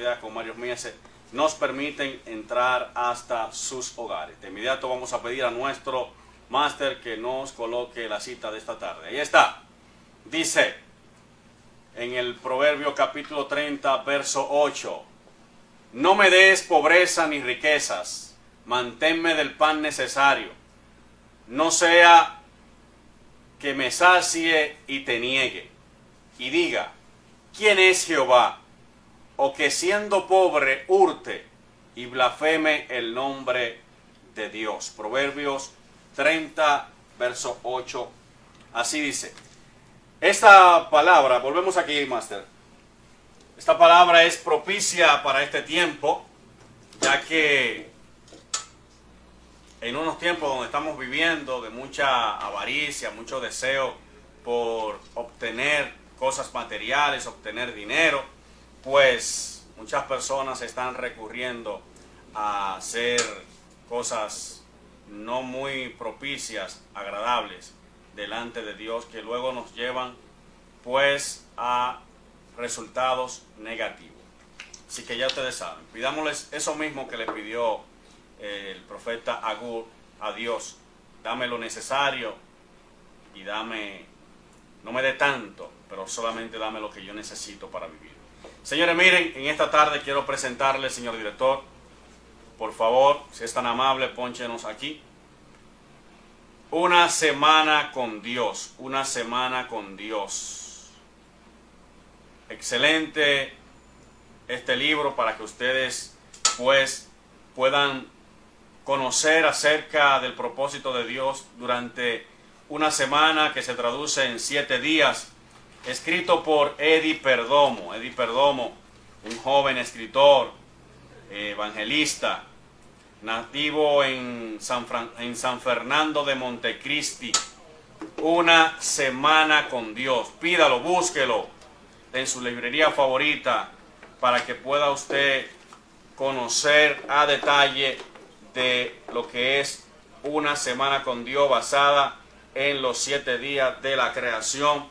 ideas con Mario Miese nos permiten entrar hasta sus hogares. De inmediato vamos a pedir a nuestro máster que nos coloque la cita de esta tarde. Ahí está. Dice en el Proverbio capítulo 30, verso 8: no me des pobreza ni riquezas, manténme del pan necesario, no sea que me sacie y te niegue, y diga, ¿quién es Jehová? O que siendo pobre hurte y blasfeme el nombre de Dios. Proverbios 30, verso 8, así dice. Esta palabra, volvemos aquí, Master. Esta palabra es propicia para este tiempo, ya que en unos tiempos donde estamos viviendo de mucha avaricia, mucho deseo por obtener cosas materiales, obtener dinero, pues muchas personas están recurriendo a hacer cosas no muy propicias, agradables delante de Dios, que luego nos llevan pues a resultados negativos. Así que ya ustedes saben, pidámosles eso mismo que le pidió el profeta Agur a Dios: dame lo necesario y no me dé tanto, pero solamente dame lo que yo necesito para vivir. Señores, miren, en esta tarde quiero presentarles, señor director, por favor, si es tan amable, pónchenos aquí. Una semana con Dios, una semana con Dios. Excelente este libro para que ustedes pues puedan conocer acerca del propósito de Dios durante una semana que se traduce en 7 días, escrito por Eddie Perdomo. Eddie Perdomo, un joven escritor, evangelista, nativo en San Fernando de Montecristi. Una semana con Dios. Pídalo, búsquelo en su librería favorita para que pueda usted conocer a detalle de lo que es una semana con Dios basada en los 7 días de la creación.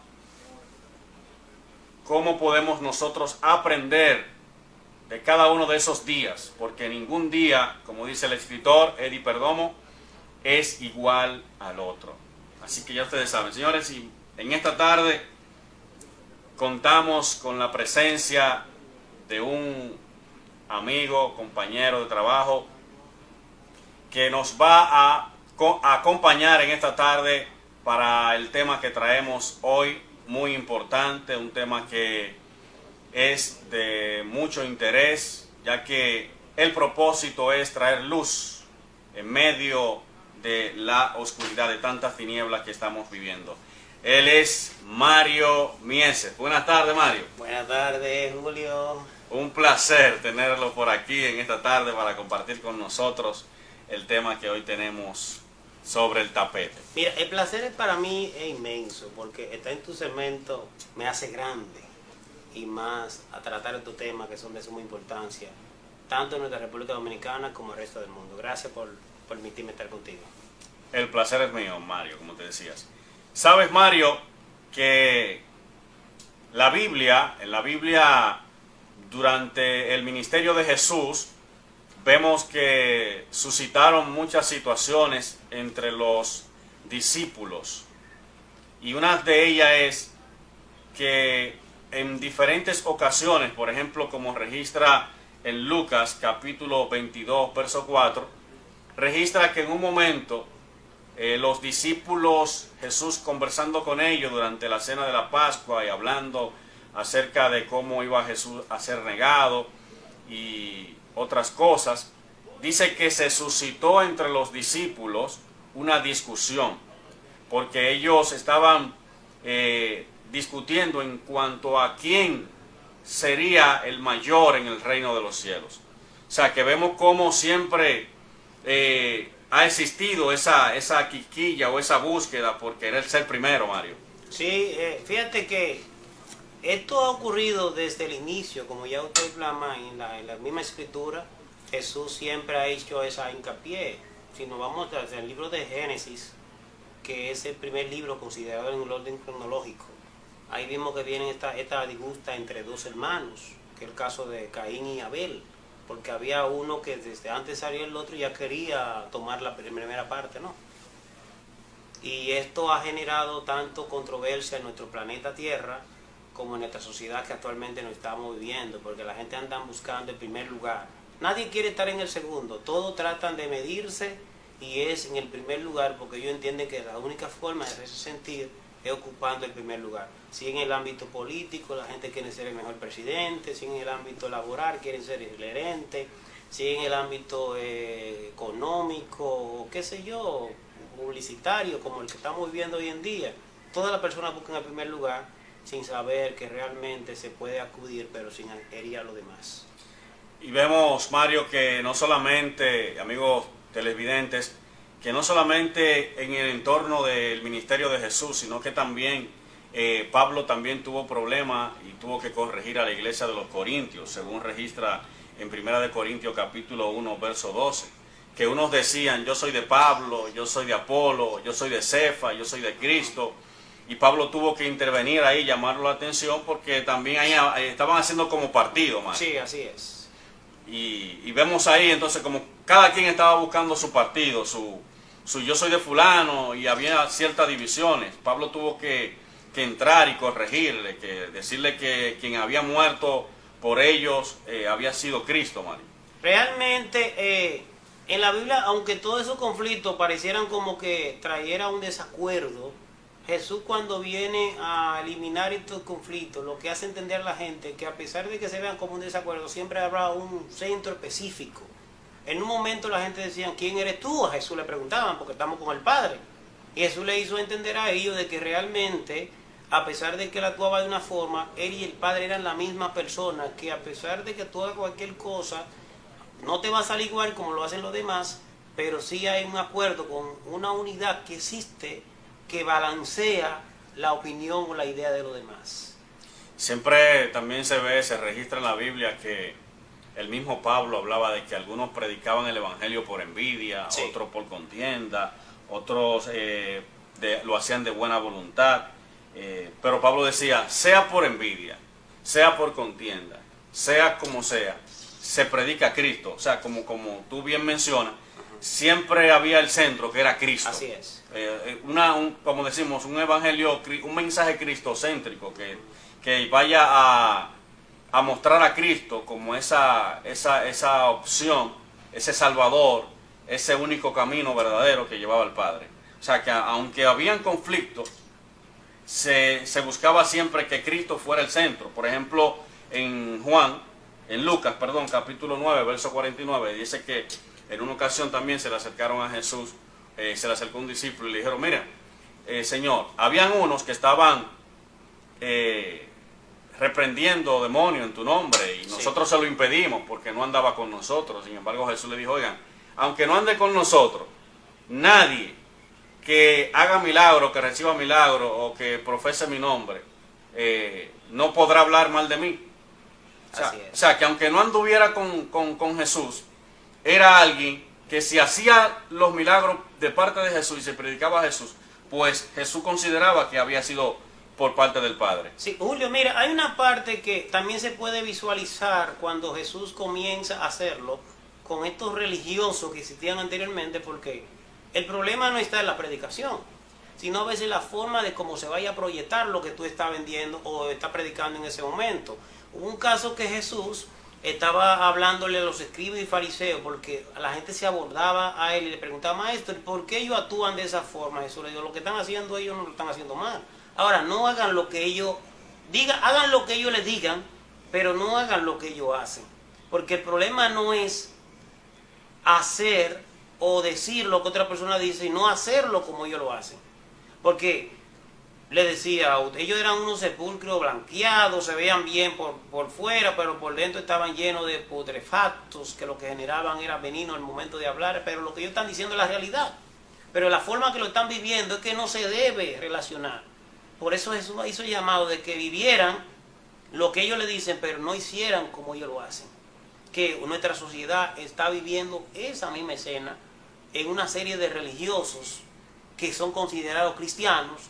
¿Cómo podemos nosotros aprender de cada uno de esos días? Porque ningún día, como dice el escritor Eddie Perdomo, es igual al otro. Así que ya ustedes saben, señores, y en esta tarde contamos con la presencia de un amigo, compañero de trabajo, que nos va a acompañar en esta tarde para el tema que traemos hoy, muy importante, un tema que es de mucho interés, ya que el propósito es traer luz en medio de la oscuridad, de tantas tinieblas que estamos viviendo. Él es Mario Miese. Buenas tardes, Mario. Buenas tardes, Julio. Un placer tenerlo por aquí en esta tarde para compartir con nosotros el tema que hoy tenemos sobre el tapete. Mira, el placer es para mí es inmenso, porque estar en tu segmento me hace grande, y más a tratar estos temas que son de suma importancia, tanto en nuestra República Dominicana como en el resto del mundo. Gracias por permitirme estar contigo. El placer es mío, Mario, como te decías. Sabes, Mario, que en la Biblia, durante el ministerio de Jesús, vemos que suscitaron muchas situaciones entre los discípulos. Y una de ellas es que en diferentes ocasiones, por ejemplo, como registra en Lucas capítulo 22, verso 4, registra que en un momento los discípulos, Jesús conversando con ellos durante la cena de la Pascua y hablando acerca de cómo iba Jesús a ser negado y otras cosas, dice que se suscitó entre los discípulos una discusión, porque ellos estaban discutiendo en cuanto a quién sería el mayor en el reino de los cielos. O sea, que vemos cómo siempre ha existido esa quisquilla o esa búsqueda por querer ser primero, Mario. Sí, fíjate que esto ha ocurrido desde el inicio, como ya usted plasma en la misma escritura. Jesús siempre ha hecho esa hincapié. Si nos vamos al libro de Génesis, que es el primer libro considerado en un orden cronológico, ahí vimos que viene esta disgusta entre dos hermanos, que es el caso de Caín y Abel, porque había uno que desde antes salió el otro ya quería tomar la primera parte, ¿no? Y esto ha generado tanto controversia en nuestro planeta Tierra como en nuestra sociedad que actualmente nos estamos viviendo, porque la gente anda buscando el primer lugar. Nadie quiere estar en el segundo, todos tratan de medirse y es en el primer lugar, porque ellos entienden que la única forma de hacerse sentir es ocupando el primer lugar. Si en el ámbito político la gente quiere ser el mejor presidente, si en el ámbito laboral quieren ser el gerente, si en el ámbito económico, o qué sé yo, publicitario, como el que estamos viviendo hoy en día, todas las personas buscan el primer lugar sin saber que realmente se puede acudir, pero sin herir a los demás. Y vemos, Mario, que no solamente, amigos televidentes, que no solamente en el entorno del ministerio de Jesús, sino que también Pablo también tuvo problemas y tuvo que corregir a la iglesia de los Corintios, según registra en 1 Corintios capítulo 1, verso 12, que unos decían, yo soy de Pablo, yo soy de Apolo, yo soy de Cefa, yo soy de Cristo, y Pablo tuvo que intervenir ahí, llamarlo la atención, porque también ahí estaban haciendo como partido, Mario. Sí, así es. Y vemos ahí entonces como cada quien estaba buscando su partido, su yo soy de fulano, y había ciertas divisiones. Pablo tuvo que entrar y corregirle, que decirle que quien había muerto por ellos había sido Cristo, Mario. Realmente en la Biblia, aunque todos esos conflictos parecieran como que trayera un desacuerdo, Jesús cuando viene a eliminar estos conflictos, lo que hace entender a la gente que a pesar de que se vean como un desacuerdo, siempre habrá un centro específico. En un momento la gente decía, ¿quién eres tú? A Jesús le preguntaban, porque estamos con el Padre. Y Jesús le hizo entender a ellos de que realmente, a pesar de que él actuaba de una forma, él y el Padre eran la misma persona, que a pesar de que tú hagas cualquier cosa, no te va a salir igual como lo hacen los demás, pero sí hay un acuerdo con una unidad que existe, que balancea la opinión o la idea de los demás. Siempre también se registra en la Biblia que el mismo Pablo hablaba de que algunos predicaban el evangelio por envidia, sí, otros por contienda, otros lo hacían de buena voluntad, pero Pablo decía, sea por envidia, sea por contienda, sea como sea, se predica a Cristo. O sea, como tú bien mencionas, siempre había el centro que era Cristo. Así es. Como decimos, un evangelio, un mensaje cristocéntrico que vaya a mostrar a Cristo como esa opción, ese Salvador, ese único camino verdadero que llevaba al Padre. O sea que aunque habían conflictos, se buscaba siempre que Cristo fuera el centro. Por ejemplo, en Lucas, capítulo 9, verso 49, dice que en una ocasión también se le acercaron a Jesús, se le acercó un discípulo y le dijeron, mira, Señor, habían unos que estaban reprendiendo demonios en tu nombre y nosotros se lo impedimos porque no andaba con nosotros. Sin embargo, Jesús le dijo, oigan, aunque no ande con nosotros, nadie que haga milagro, que reciba milagro o que profese mi nombre, no podrá hablar mal de mí. O sea, que aunque no anduviera con Jesús, era alguien que si hacía los milagros de parte de Jesús y se predicaba a Jesús, pues Jesús consideraba que había sido por parte del Padre. Sí, Julio, mira, hay una parte que también se puede visualizar cuando Jesús comienza a hacerlo con estos religiosos que existían anteriormente, porque el problema no está en la predicación, sino a veces la forma de cómo se vaya a proyectar lo que tú estás vendiendo o estás predicando en ese momento. Hubo un caso que Jesús estaba hablándole a los escribas y fariseos porque la gente se abordaba a él y le preguntaba, maestro, ¿por qué ellos actúan de esa forma? Jesús le dijo, lo que están haciendo ellos no lo están haciendo mal. Ahora, no hagan lo que ellos digan, hagan lo que ellos les digan, pero no hagan lo que ellos hacen. Porque el problema no es hacer o decir lo que otra persona dice y no hacerlo como ellos lo hacen. Porque le decía, ellos eran unos sepulcros blanqueados, se veían bien por fuera, pero por dentro estaban llenos de putrefactos, que lo que generaban era veneno al momento de hablar, pero lo que ellos están diciendo es la realidad. Pero la forma que lo están viviendo es que no se debe relacionar. Por eso Jesús hizo el llamado de que vivieran lo que ellos le dicen, pero no hicieran como ellos lo hacen. Que nuestra sociedad está viviendo esa misma escena en una serie de religiosos que son considerados cristianos,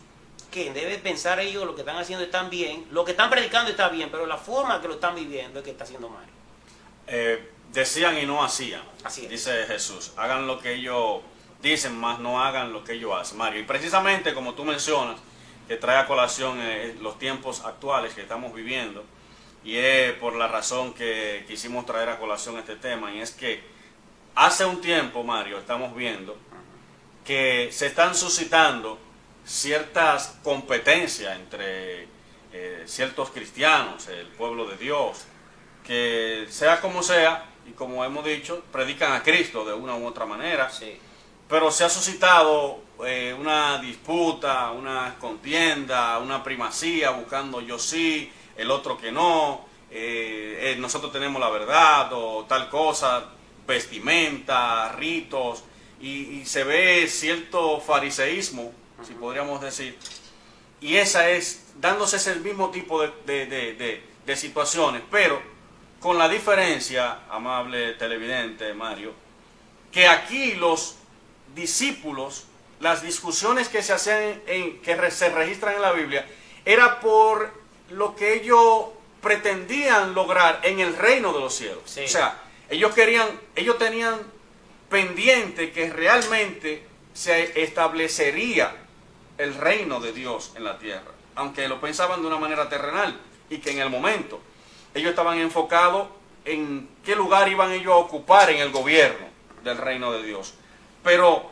que debe pensar ellos lo que están haciendo están bien, lo que están predicando está bien, pero la forma que lo están viviendo es que está haciendo mal. Decían y no hacían, Así es. dice Jesús. Hagan lo que ellos dicen, más no hagan lo que ellos hacen, Mario. Y precisamente como tú mencionas, que trae a colación los tiempos actuales que estamos viviendo, y es por la razón que quisimos traer a colación este tema, y es que hace un tiempo, Mario, estamos viendo que se están suscitando ciertas competencias entre ciertos cristianos, el pueblo de Dios, que sea como sea, y como hemos dicho, predican a Cristo de una u otra manera, Sí. pero se ha suscitado una disputa, una contienda, una primacía, buscando yo sí, el otro que no, nosotros tenemos la verdad o tal cosa, vestimenta, ritos, y se ve cierto fariseísmo, si podríamos decir, y esa es, dándose ese mismo tipo de situaciones, pero con la diferencia, amable televidente Mario, que aquí los discípulos, las discusiones que se hacían, se registran en la Biblia, era por lo que ellos pretendían lograr en el reino de los cielos. Sí. O sea, ellos tenían pendiente que realmente se establecería el reino de Dios en la tierra, aunque lo pensaban de una manera terrenal, y que en el momento ellos estaban enfocados en qué lugar iban ellos a ocupar en el gobierno del reino de Dios. Pero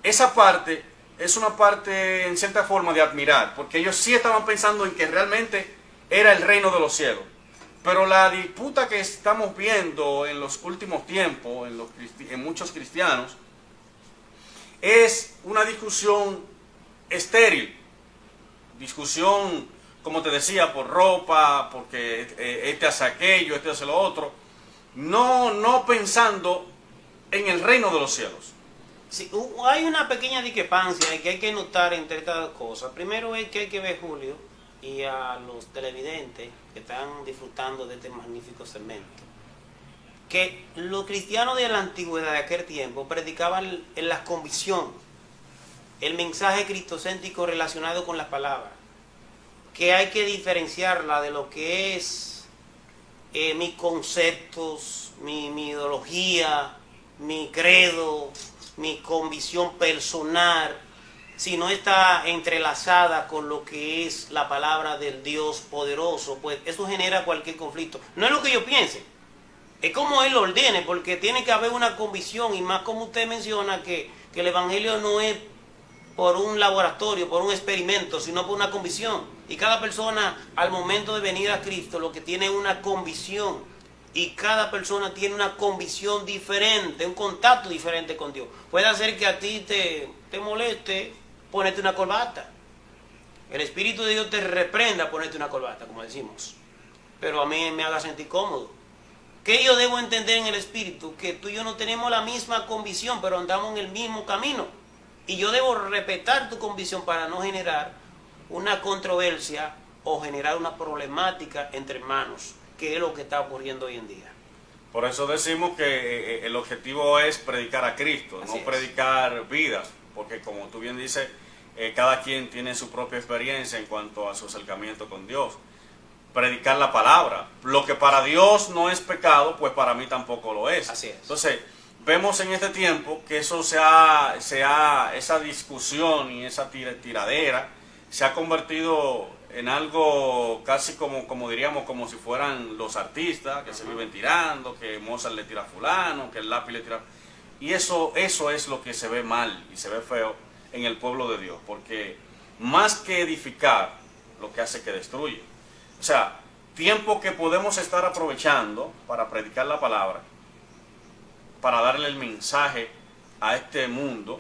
esa parte es una parte en cierta forma de admirar, porque ellos sí estaban pensando en que realmente era el reino de los cielos. Pero la disputa que estamos viendo en los últimos tiempos en muchos cristianos es una discusión estéril, discusión, como te decía, por ropa, porque este hace aquello, este hace lo otro, no pensando en el reino de los cielos. Sí, hay una pequeña discrepancia que hay que notar entre estas dos cosas. Primero es que hay que ver, Julio, y a los televidentes que están disfrutando de este magnífico segmento, que los cristianos de la antigüedad de aquel tiempo predicaban en la convicción, el mensaje cristocéntrico relacionado con las palabras, que hay que diferenciarla de lo que es mis conceptos, mi ideología, mi credo, mi convicción personal, si no está entrelazada con lo que es la palabra del Dios poderoso, pues eso genera cualquier conflicto. No es lo que yo piense, es como Él lo ordene, porque tiene que haber una convicción, y más como usted menciona que el Evangelio no es por un laboratorio, por un experimento, sino por una convicción. Y cada persona al momento de venir a Cristo lo que tiene es una convicción. Y cada persona tiene una convicción diferente, un contacto diferente con Dios. Puede hacer que a ti te moleste ponerte una corbata. El Espíritu de Dios te reprenda ponerte una corbata, como decimos. Pero a mí me haga sentir cómodo. ¿Qué yo debo entender en el Espíritu? Que tú y yo no tenemos la misma convicción, pero andamos en el mismo camino. Y yo debo respetar tu convicción para no generar una controversia o generar una problemática entre hermanos, que es lo que está ocurriendo hoy en día. Por eso decimos que el objetivo es predicar a Cristo, Así no es. predicar vidas, porque como tú bien dices, cada quien tiene su propia experiencia en cuanto a su acercamiento con Dios. Predicar la palabra, lo que para Dios no es pecado, pues para mí tampoco lo es. Así es. Entonces, vemos en este tiempo que eso esa discusión y esa tiradera se ha convertido en algo casi como diríamos, como si fueran los artistas que se viven tirando, que Mozart le tira a fulano, que el lápiz le tira. Y eso es lo que se ve mal y se ve feo en el pueblo de Dios, porque más que edificar, lo que hace que destruye. O sea, tiempo que podemos estar aprovechando para predicar la palabra, para darle el mensaje a este mundo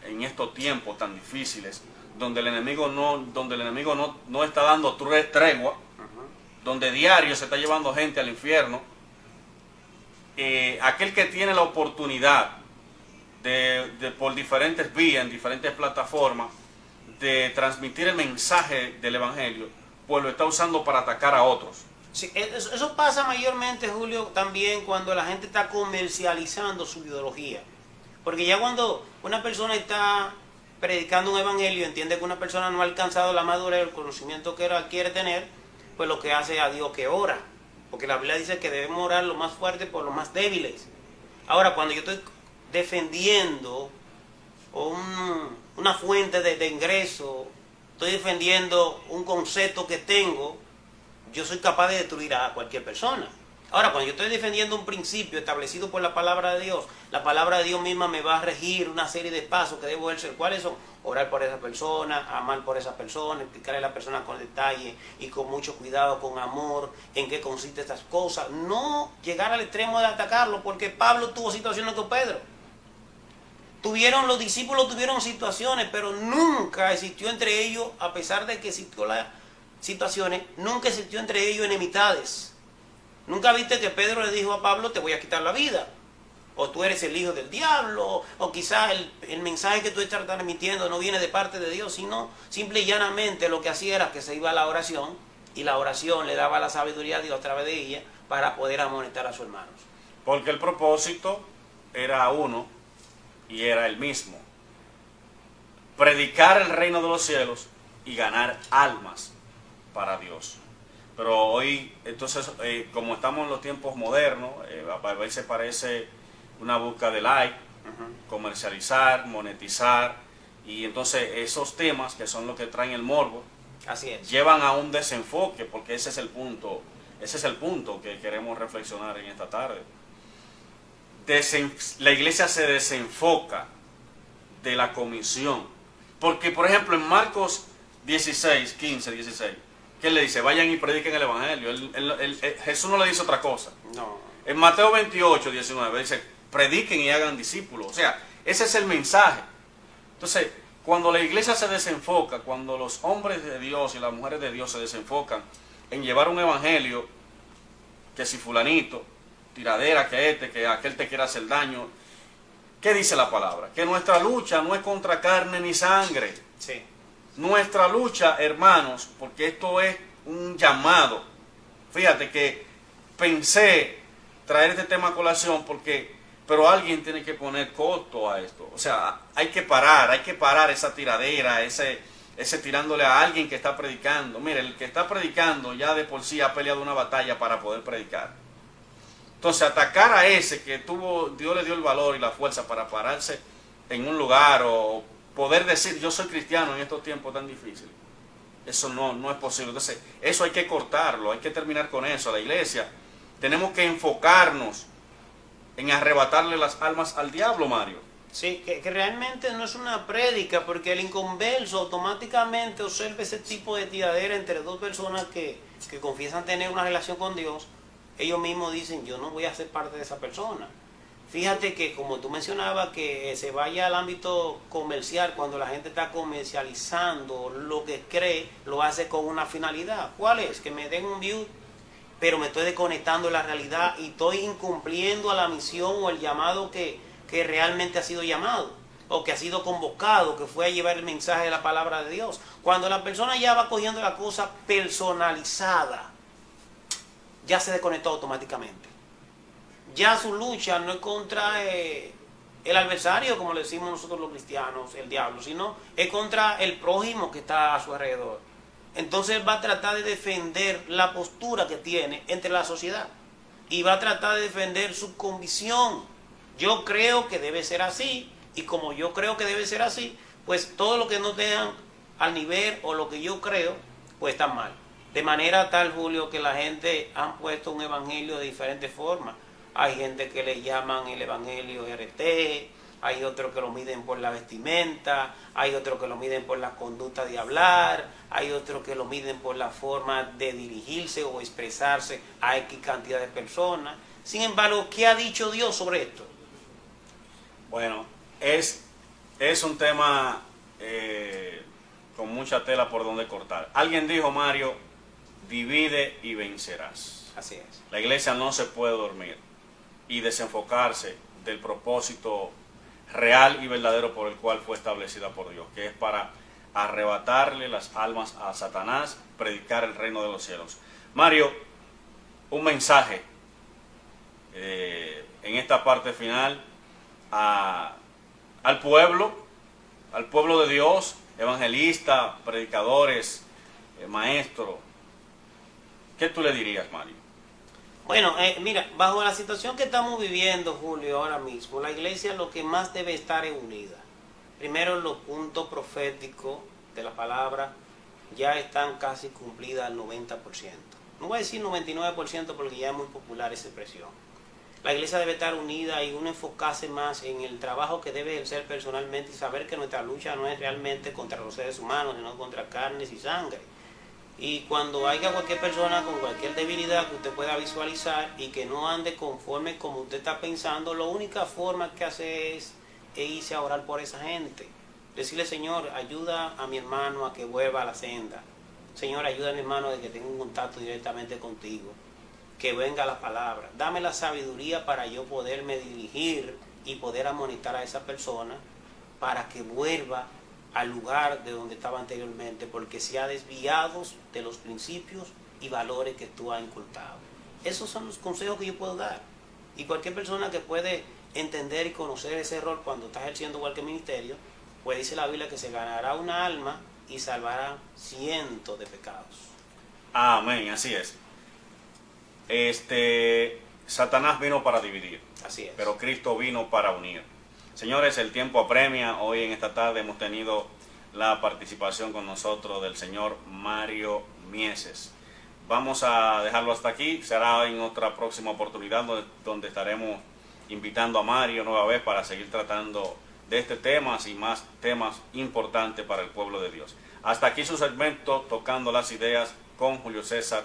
en estos tiempos tan difíciles, donde el enemigo no está dando tregua, donde diario se está llevando gente al infierno. Aquel que tiene la oportunidad de por diferentes vías, en diferentes plataformas, de transmitir el mensaje del Evangelio, pues lo está usando para atacar a otros. Sí, eso pasa mayormente, Julio, también cuando la gente está comercializando su ideología. Porque ya cuando una persona está predicando un evangelio, entiende que una persona no ha alcanzado la madurez, el conocimiento que quiere tener, pues lo que hace es a Dios que ora. Porque la Biblia dice que debemos orar lo más fuerte por los más débiles. Ahora, cuando yo estoy defendiendo una fuente de ingreso, estoy defendiendo un concepto que tengo, yo soy capaz de destruir a cualquier persona. Ahora, cuando yo estoy defendiendo un principio establecido por la palabra de Dios, la palabra de Dios misma me va a regir una serie de pasos que debo hacer. ¿Cuáles son? Orar por esa persona, amar por esa persona, explicarle a la persona con detalle y con mucho cuidado, con amor, en qué consisten estas cosas. No llegar al extremo de atacarlo, porque Pablo tuvo situaciones con Pedro. Los discípulos tuvieron situaciones, pero nunca existió entre ellos, a pesar de que existió las situaciones, nunca existió entre ellos enemistades. Nunca viste que Pedro le dijo a Pablo, te voy a quitar la vida, o tú eres el hijo del diablo, o quizás el mensaje que tú estás transmitiendo no viene de parte de Dios, sino simple y llanamente lo que hacía era que se iba a la oración, y la oración le daba la sabiduría a Dios a través de ella para poder amonestar a sus hermanos. Porque el propósito era uno y era el mismo: predicar el reino de los cielos y ganar almas para Dios. Pero hoy, entonces, como estamos en los tiempos modernos, a veces parece una búsqueda de like, comercializar, monetizar, y entonces esos temas que son los que traen el morbo, así es, llevan a un desenfoque, porque ese es el punto que queremos reflexionar en esta tarde. La iglesia se desenfoca de la comisión, porque por ejemplo en Marcos 16, ¿qué él le dice? Vayan y prediquen el evangelio. Jesús no le dice otra cosa. no. En Mateo 28, 19 dice, prediquen y hagan discípulos. O sea, ese es el mensaje. Entonces, cuando la iglesia se desenfoca, cuando los hombres de Dios y las mujeres de Dios se desenfocan en llevar un evangelio, que si fulanito, tiradera, que aquel te quiera hacer daño, ¿qué dice la palabra? Que nuestra lucha no es contra carne ni sangre. Sí. Nuestra lucha, hermanos, porque esto es un llamado. Fíjate que pensé traer este tema a colación pero alguien tiene que poner costo a esto. O sea, hay que parar esa tiradera, ese tirándole a alguien que está predicando. Mire, el que está predicando ya de por sí ha peleado una batalla para poder predicar. Entonces, atacar a ese que Dios le dio el valor y la fuerza para pararse en un lugar o poder decir yo soy cristiano en estos tiempos tan difíciles, eso no es posible. Entonces eso hay que cortarlo, hay que terminar con eso. La iglesia tenemos que enfocarnos en arrebatarle las almas al diablo, Mario. Sí, que realmente no es una prédica, porque el inconverso automáticamente observa ese tipo de tiradera entre dos personas que confiesan tener una relación con Dios. Ellos mismos dicen, yo no voy a ser parte de esa persona. Fíjate que como tú mencionabas, que se vaya al ámbito comercial, cuando la gente está comercializando lo que cree, lo hace con una finalidad. ¿Cuál es? Que me den un view, pero me estoy desconectando de la realidad y estoy incumpliendo a la misión o el llamado que realmente ha sido llamado, o que ha sido convocado, que fue a llevar el mensaje de la palabra de Dios. Cuando la persona ya va cogiendo la cosa personalizada, ya se desconectó automáticamente. Ya su lucha no es contra el adversario, como le decimos nosotros los cristianos, el diablo, sino es contra el prójimo que está a su alrededor. Entonces va a tratar de defender la postura que tiene entre la sociedad y va a tratar de defender su convicción. Yo creo que debe ser así, y como yo creo que debe ser así, pues todo lo que no tengan al nivel o lo que yo creo, pues está mal. De manera tal, Julio, que la gente han puesto un evangelio de diferentes formas. Hay gente que le llaman el evangelio RT, hay otros que lo miden por la vestimenta, hay otros que lo miden por la conducta de hablar, hay otros que lo miden por la forma de dirigirse o expresarse a X cantidad de personas. Sin embargo, ¿qué ha dicho Dios sobre esto? Bueno, es un tema con mucha tela por donde cortar. Alguien dijo, Mario, divide y vencerás. Así es. La iglesia no se puede dormir y desenfocarse del propósito real y verdadero por el cual fue establecida por Dios, que es para arrebatarle las almas a Satanás, predicar el reino de los cielos. Mario, un mensaje en esta parte final al pueblo al pueblo de Dios, evangelistas, predicadores, maestros. ¿Qué tú le dirías, Mario? Bueno, mira, bajo la situación que estamos viviendo, Julio, ahora mismo, la iglesia lo que más debe estar es unida. Primero, los puntos proféticos de la palabra ya están casi cumplidas al 90%. No voy a decir 99% porque ya es muy popular esa expresión. La iglesia debe estar unida y uno enfocarse más en el trabajo que debe ejercer personalmente y saber que nuestra lucha no es realmente contra los seres humanos, sino contra carnes y sangre. Y cuando haya cualquier persona con cualquier debilidad que usted pueda visualizar y que no ande conforme como usted está pensando, la única forma que hace es irse a orar por esa gente. Decirle, Señor, ayuda a mi hermano a que vuelva a la senda. Señor, ayuda a mi hermano de que tenga un contacto directamente contigo. Que venga la palabra. Dame la sabiduría para yo poderme dirigir y poder amonestar a esa persona para que vuelva al lugar de donde estaba anteriormente, porque se ha desviado de los principios y valores que tú has inculcado. Esos son los consejos que yo puedo dar. Y cualquier persona que puede entender y conocer ese error cuando está ejerciendo cualquier ministerio, pues dice la Biblia que se ganará una alma y salvará cientos de pecados. Amén, así es. Satanás vino para dividir. Así es. Pero Cristo vino para unir. Señores, el tiempo apremia. Hoy en esta tarde hemos tenido la participación con nosotros del señor Mario Mieses. Vamos a dejarlo hasta aquí. Será en otra próxima oportunidad donde estaremos invitando a Mario nueva vez para seguir tratando de este tema y más temas importantes para el pueblo de Dios. Hasta aquí su segmento Tocando las Ideas con Julio César